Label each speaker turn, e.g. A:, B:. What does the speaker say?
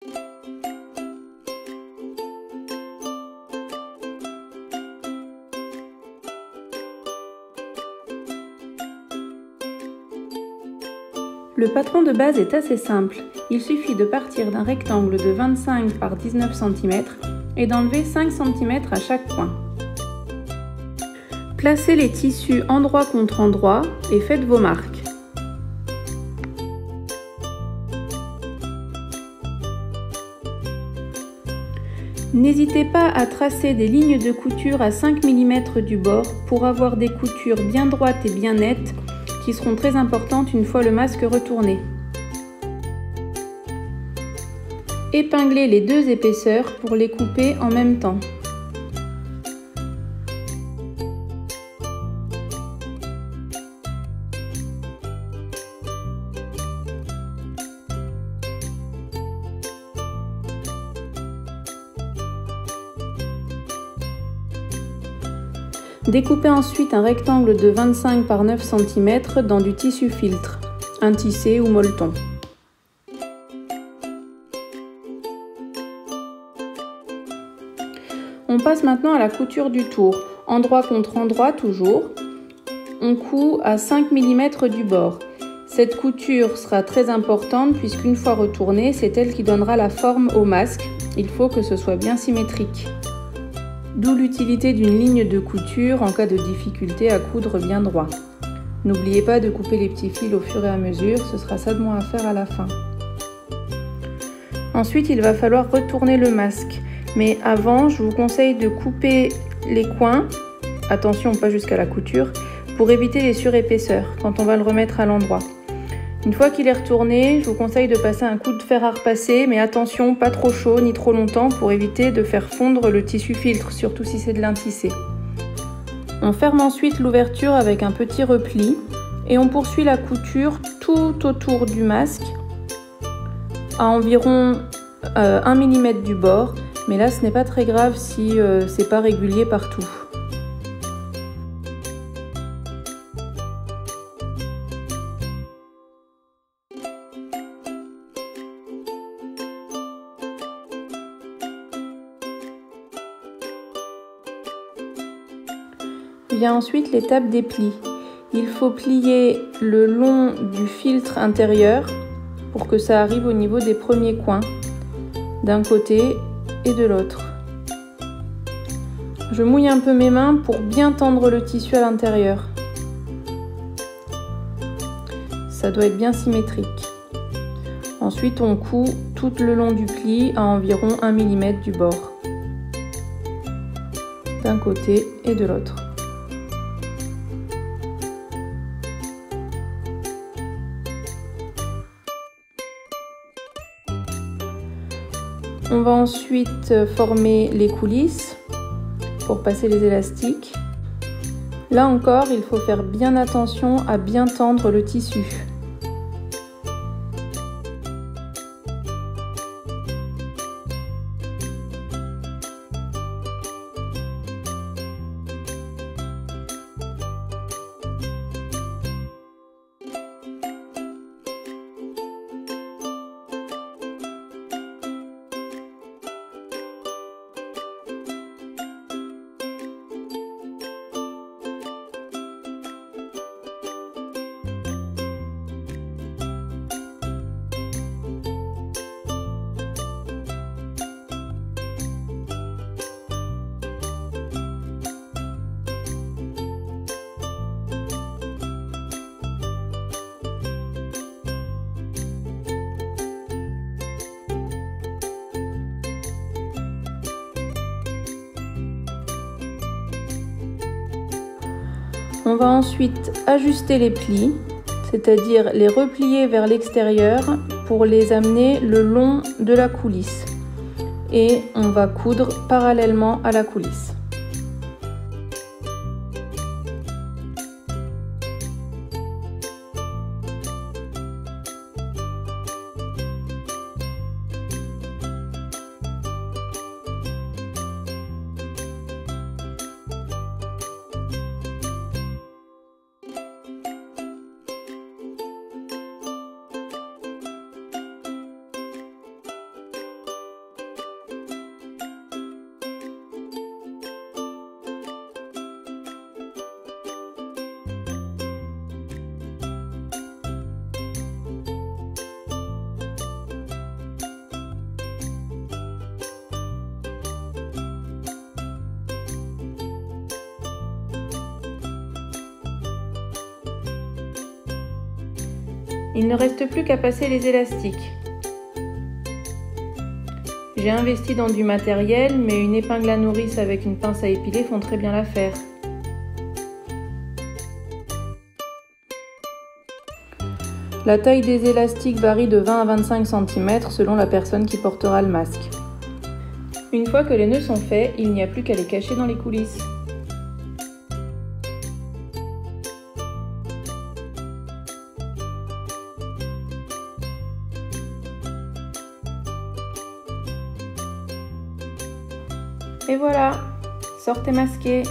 A: Le patron de base est assez simple, il suffit de partir d'un rectangle de 25 par 19 cm et d'enlever 5 cm à chaque coin. Placez les tissus endroit contre endroit et faites vos marques. N'hésitez pas à tracer des lignes de couture à 5 mm du bord pour avoir des coutures bien droites et bien nettes qui seront très importantes une fois le masque retourné. Épinglez les deux épaisseurs pour les couper en même temps. Découpez ensuite un rectangle de 25 par 9 cm dans du tissu filtre, un tissé ou molleton. On passe maintenant à la couture du tour, endroit contre endroit toujours. On coud à 5 mm du bord. Cette couture sera très importante puisqu'une fois retournée, c'est elle qui donnera la forme au masque. Il faut que ce soit bien symétrique. D'où l'utilité d'une ligne de couture en cas de difficulté à coudre bien droit. N'oubliez pas de couper les petits fils au fur et à mesure, ce sera ça de moins à faire à la fin. Ensuite, il va falloir retourner le masque. Mais avant, je vous conseille de couper les coins, attention pas jusqu'à la couture, pour éviter les surépaisseurs quand on va le remettre à l'endroit. Une fois qu'il est retourné, je vous conseille de passer un coup de fer à repasser, mais attention, pas trop chaud ni trop longtemps pour éviter de faire fondre le tissu filtre, surtout si c'est de lin tissé. On ferme ensuite l'ouverture avec un petit repli et on poursuit la couture tout autour du masque à environ 1 mm du bord, mais là ce n'est pas très grave si c'est pas régulier partout. Vient ensuite l'étape des plis. Il faut plier le long du filtre intérieur pour que ça arrive au niveau des premiers coins, d'un côté et de l'autre. Je mouille un peu mes mains pour bien tendre le tissu à l'intérieur. Ça doit être bien symétrique. Ensuite, on coud tout le long du pli à environ 1 mm du bord, d'un côté et de l'autre. On va ensuite former les coulisses pour passer les élastiques. Là encore, il faut faire bien attention à bien tendre le tissu. On va ensuite ajuster les plis, c'est-à-dire les replier vers l'extérieur pour les amener le long de la coulisse. Et on va coudre parallèlement à la coulisse. Il ne reste plus qu'à passer les élastiques. J'ai investi dans du matériel, mais une épingle à nourrice avec une pince à épiler font très bien l'affaire. La taille des élastiques varie de 20 à 25 cm selon la personne qui portera le masque. Une fois que les nœuds sont faits, il n'y a plus qu'à les cacher dans les coulisses. Et voilà, sortez masqué.